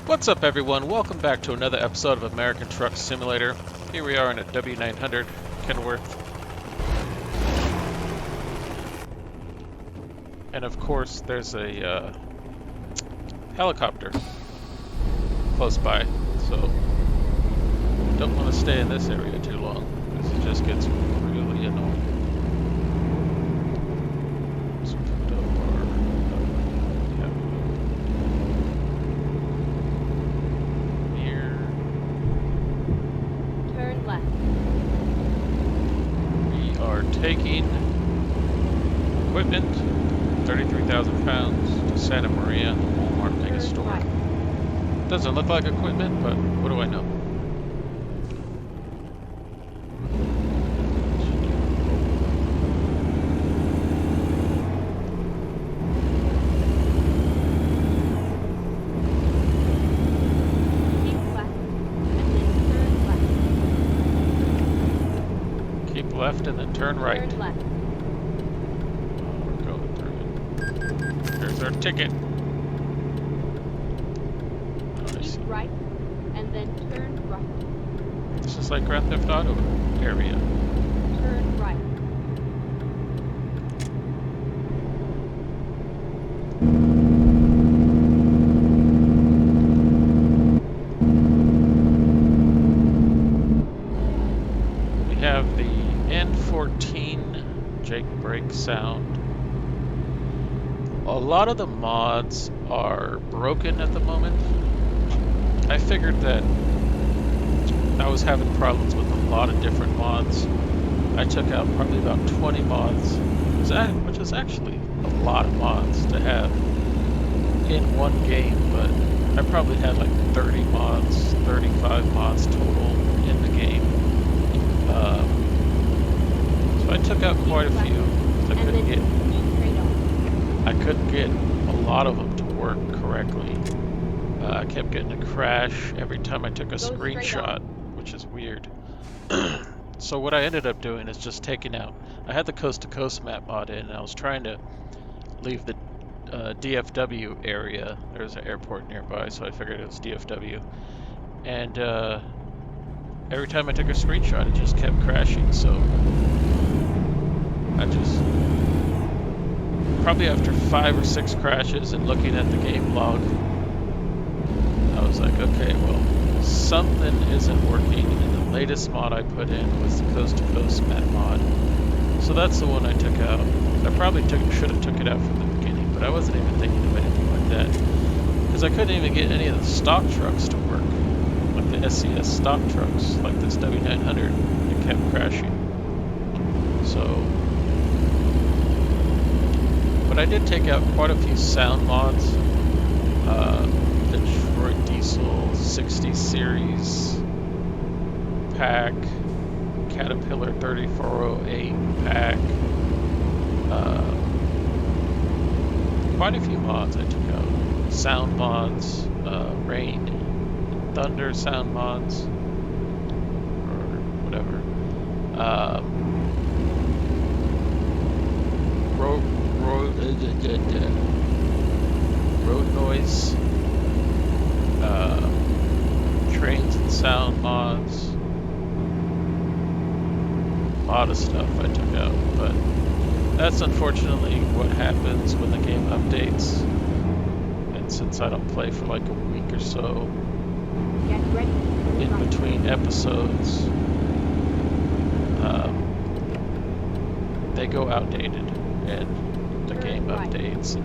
What's up, everyone? Welcome back to another episode of American Truck Simulator. Here we are in a W900 Kenworth. And of course, there's a helicopter close by, so don't want to stay in this area too long because it just gets really annoying. Let's put up our, here. Turn left. We are taking equipment, 33,000 pounds, to Santa Maria, Walmart mega store. Right. Doesn't look like equipment, but what do I know? Keep left and then turn left. Keep left and then turn right. Turn left. We're going through it. There's our ticket. Oh, I see. Keep right and then turn right. This is like Grand Theft Auto area. Turn right. We have the N14 Jake brake sound. A lot of the mods are broken at the moment. I figured that I was having problems with a lot of different mods. I took out probably about 20 mods, which is actually a lot of mods to have in one game, but I probably had like 30 mods, 35 mods total in the game. So I took out quite a few. I couldn't get a lot of them to work correctly. I kept getting a crash every time I took a screenshot, which is weird. So what I ended up doing is just taking out, I had the coast to coast map mod in, and I was trying to leave the DFW area. There's an airport nearby, so I figured it was DFW. And every time I took a screenshot, it just kept crashing, so I just, probably after 5 or 6 crashes and looking at the game log, I was like, okay, well, something isn't working, and the latest mod I put in was the coast to coast map mod. So that's the one I took out. I probably should have took it out from the beginning, but I wasn't even thinking of anything like that, because I couldn't even get any of the stock trucks to work, like the SCS stock trucks, like this W900. It kept crashing. So, but I did take out quite a few sound mods. Detroit Diesel 60 series pack, Caterpillar 3408 pack, quite a few mods I took out. Sound mods, rain, thunder sound mods, or whatever. Road noise, trains and sound mods, a lot of stuff I took out, but that's unfortunately what happens when the game updates. And since I don't play for like a week or so Get ready. in between episodes, they go outdated and the game updates and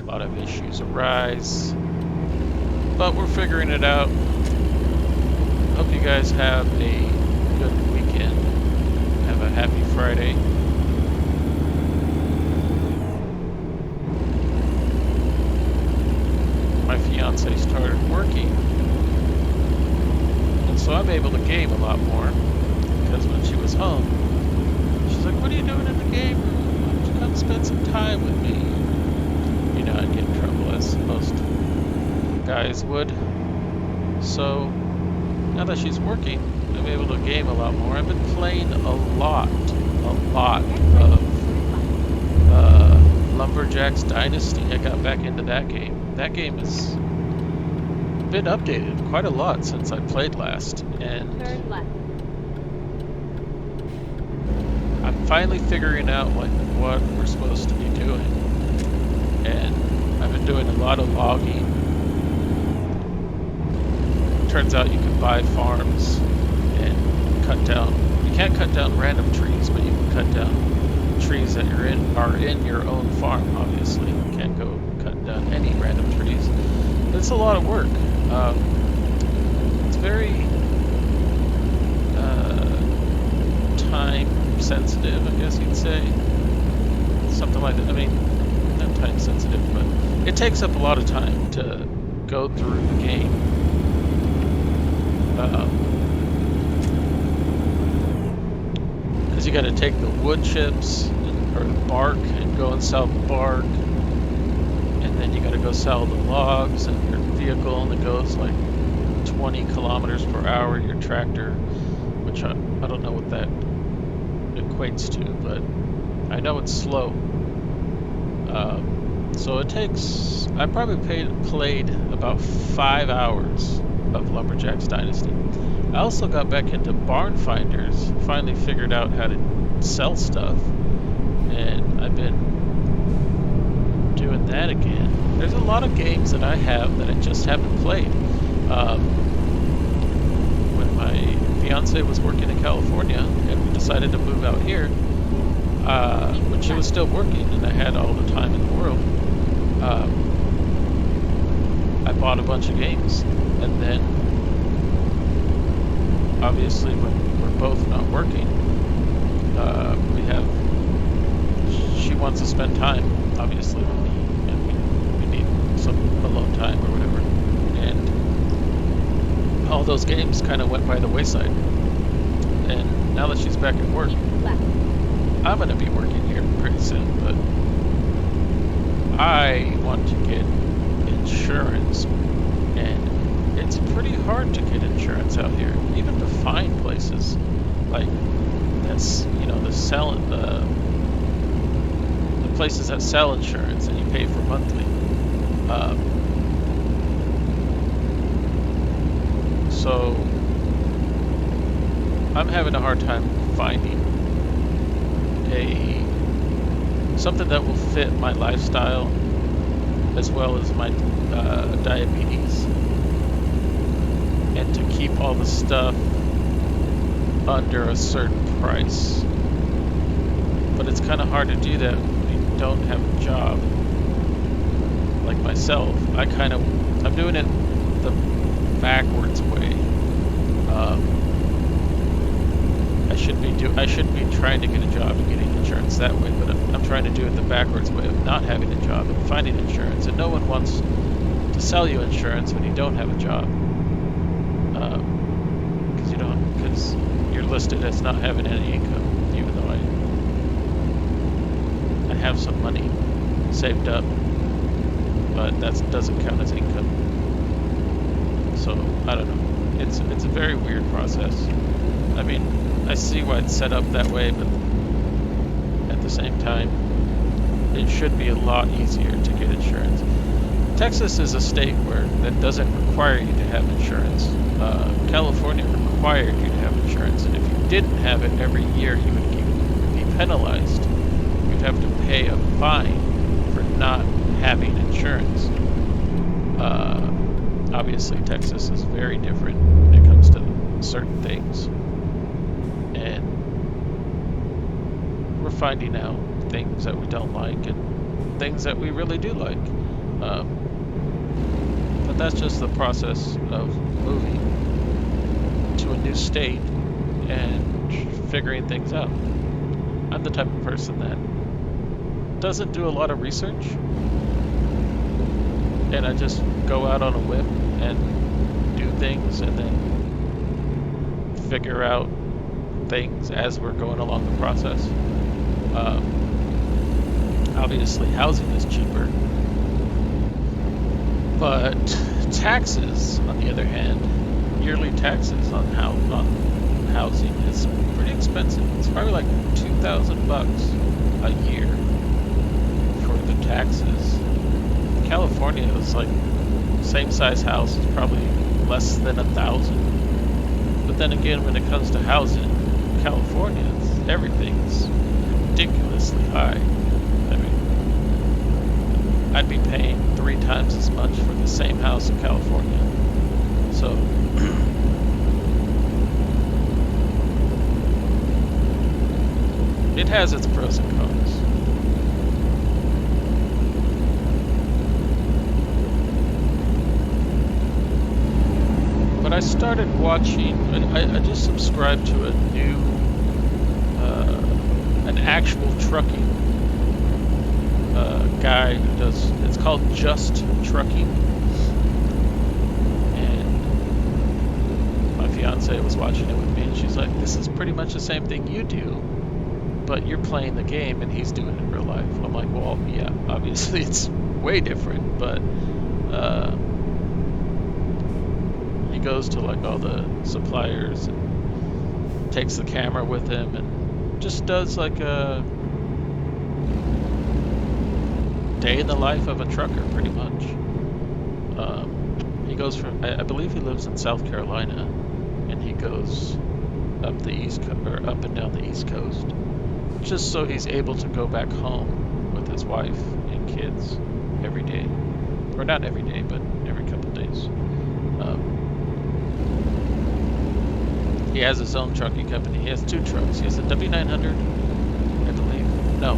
a lot of issues arise. But we're figuring it out. Hope you guys have a good weekend. Have a happy Friday. My fiance started working, and so I'm able to game a lot more, because when she was home, she's like, what are you doing in the game room? Why don't you come spend some time with me? You know, I'd get in trouble, as most guys would. So now that she's working, I'm able to game a lot more. I've been playing a lot of Lumberjack's Dynasty. I got back into that game. That game is been updated quite a lot since I played last, and Turn left. I'm finally figuring out like what we're supposed to be doing. And I've been doing a lot of logging. Turns out you can buy farms and cut down. You can't cut down random trees, but you can cut down trees that are in your own farm. Obviously, you can't go cut down any random trees. But it's a lot of work. It's very time sensitive, I guess you'd say. Something like that. I mean, not time sensitive, but it takes up a lot of time to go through the game. Because you got to take the wood chips or the bark and go and sell the bark, and then you got to go sell the logs and your vehicle, and it goes like 20 kilometers per hour, your tractor, which I don't know what that equates to, but I know it's slow. So it takes, I probably played about 5 hours of Lumberjacks Dynasty. I also got back into Barn Finders, finally figured out how to sell stuff, and I've been doing that again. There's a lot of games that I have that I just haven't played. When my fiance was working in California and we decided to move out here, when she was still working and I had all the time in the world, I bought a bunch of games, and then obviously when we're both not working, she wants to spend time obviously with me, and we need some alone time or whatever, and all those games kind of went by the wayside. And now that she's back at work, I'm going to be working here pretty soon, but I want to get insurance, and it's pretty hard to get insurance out here, even to find places like that's, the places that sell insurance and you pay for monthly. So I'm having a hard time finding something that will fit my lifestyle as well as my diabetes, and to keep all the stuff under a certain price. But it's kind of hard to do that when you don't have a job. Like myself, I'm doing it the backwards way. I should be trying to get a job and getting insurance that way, but I'm trying to do it the backwards way of not having a job and finding insurance. And no one wants to sell you insurance when you don't have a job, because you're listed as not having any income, even though I have some money saved up, but that doesn't count as income. So I don't know. It's a very weird process. I mean, I see why it's set up that way, but at the same time, it should be a lot easier to get insurance. Texas is a state that doesn't require you to have insurance. California required you to have insurance, and if you didn't have it every year, you would be penalized. You'd have to pay a fine for not having insurance. Obviously, Texas is very different when it comes to certain things. And we're finding out things that we don't like and things that we really do like. But that's just the process of moving to a new state and figuring things out. I'm the type of person that doesn't do a lot of research, and I just go out on a whim and do things and then figure out things as we're going along the process. Obviously, housing is cheaper, but taxes, on the other hand, yearly taxes on housing is pretty expensive. It's probably like $2,000 a year for the taxes. California is like same size house is probably less than 1,000. But then again, when it comes to housing in California, everything's ridiculously high. I mean, I'd be paying 3 times as much for the same house in California. So it has its pros and cons. But I started watching, I just subscribed to a new, an actual trucking guy who does, it's called JustTrucking. And my fiance was watching it with me and she's like, this is pretty much the same thing you do, but you're playing the game and he's doing it in real life. I'm like, well, yeah, obviously it's way different, but he goes to like all the suppliers and takes the camera with him and just does like a day in the life of a trucker, pretty much. He goes from, I believe he lives in South Carolina, and he goes up the east or up and down the East Coast, just so he's able to go back home with his wife and kids every day, or not every day, but every couple days. He has his own trucking company. He has 2 trucks. He has a W900, I believe. No.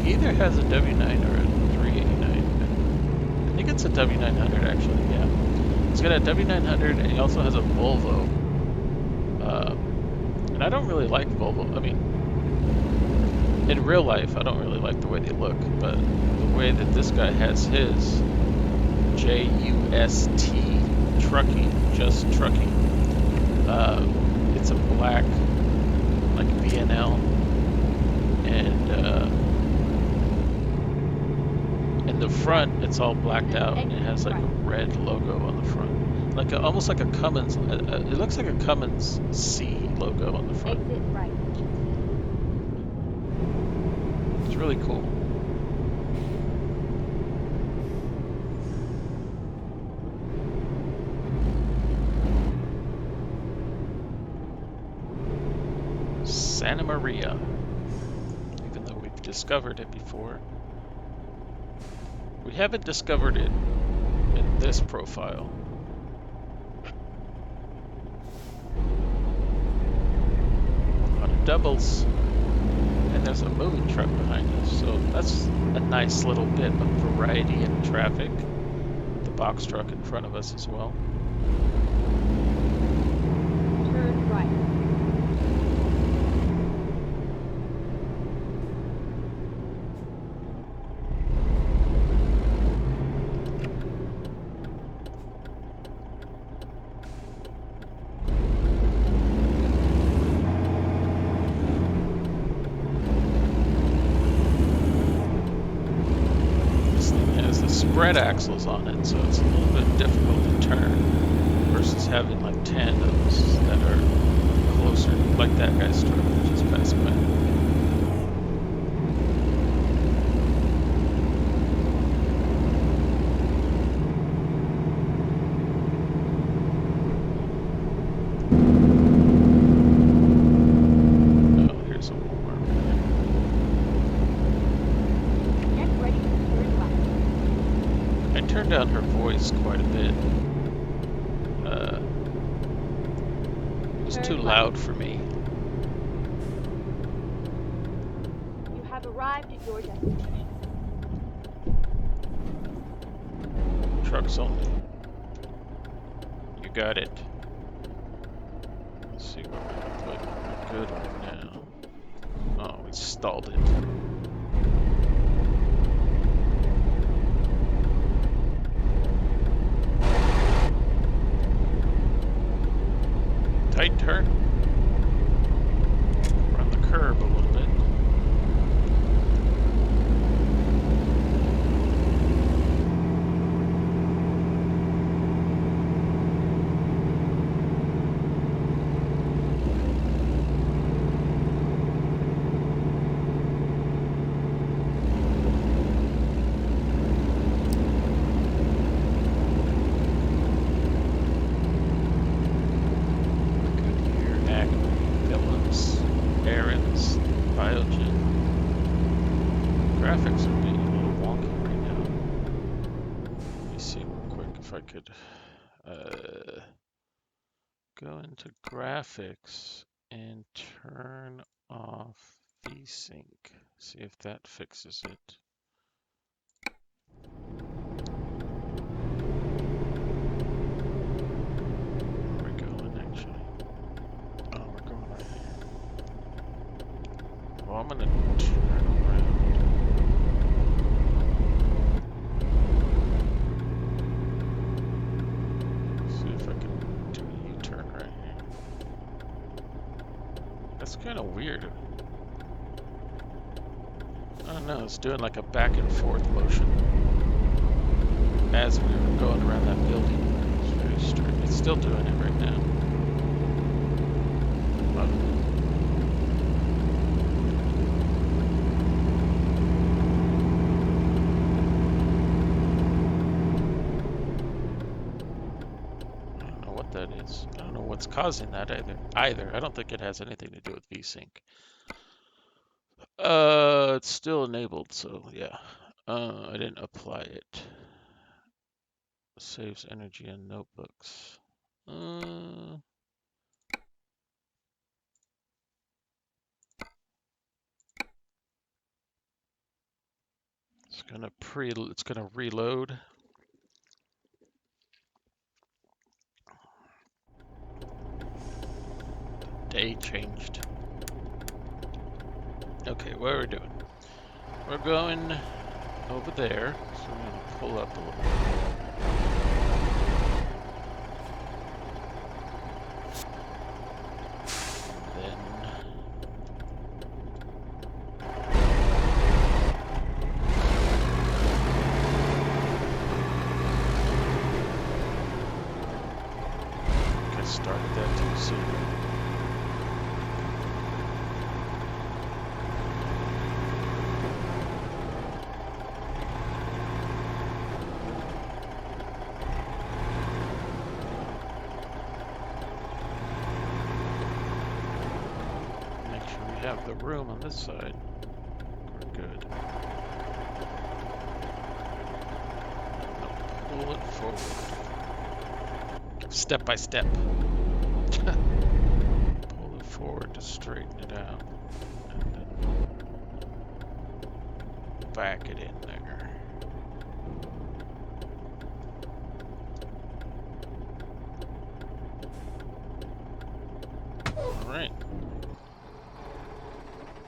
He either has a W9 or a 389. I think it's a W900 actually, yeah. He's got a W900 and he also has a Volvo. And I don't really like Volvo. I mean, in real life, I don't really like the way they look, but the way that this guy has his JustTrucking, JustTrucking. It's a black, like BNL, and in the front it's all blacked out, and it has like a red logo on the front, like almost like a Cummins. It looks like a Cummins C logo on the front. Exit right. It's really cool. Santa Maria, even though we've discovered it before. We haven't discovered it in this profile. A lot of doubles, and there's a moving truck behind us, so that's a nice little bit of variety in traffic. The box truck in front of us as well. Turn right. Spread axles on it, so it's a little bit difficult to turn versus having like tandems that are closer, like that guy's truck that just passed by. Oh, here's a Walmart. Get ready to turn left. I turned down her voice quite a bit. It was too loud for me. You have arrived at your destination. Trucks only. You got it. Let's see what we can put in a good one now. Oh, we stalled it. Tight turn. Run the curb a little bit. if I could go into graphics and turn off VSync. See if that fixes it. Where are we going actually? Oh, we're going right here. Well, I'm gonna turn around. See if I can do a U-turn right here. That's kind of weird. I don't know, it's doing like a back and forth motion as we were going around that building. It's very strange. It's still doing it right now. But I don't know what that is. I don't know what's causing that either. I don't think it has anything to do with VSync. It's still enabled, so yeah. I didn't apply it. Saves energy in notebooks. It's gonna reload. Day changed. Okay, what are we doing? We're going over there, so we're gonna pull up a little bit. Then I started that too soon. Make sure we have the room on this side. We're good. Now pull it forward. Step by step. Pull it forward to straighten it out. And then back it in there. Alright.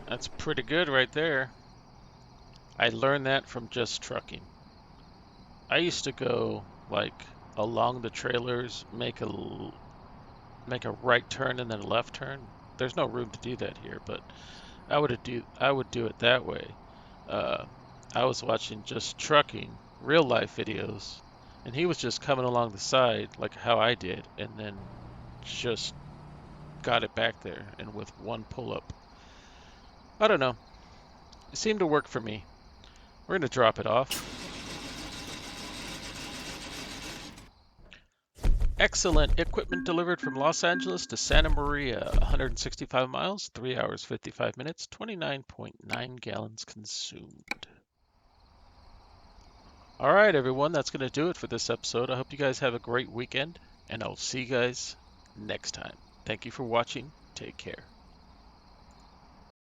That's pretty good right there. I learned that from JustTrucking. I used to go like along the trailers, make a right turn and then a left turn. There's no room to do that here, but I would do it that way. I was watching JustTrucking real life videos, and he was just coming along the side like how I did, and then just got it back there and with one pull up. I don't know. It seemed to work for me. We're gonna drop it off. Excellent equipment delivered from Los Angeles to Santa Maria, 165 miles, 3 hours 55 minutes, 29.9 gallons consumed. All right, everyone, that's going to do it for this episode. I hope you guys have a great weekend, and I'll see you guys next time. Thank you for watching. Take care.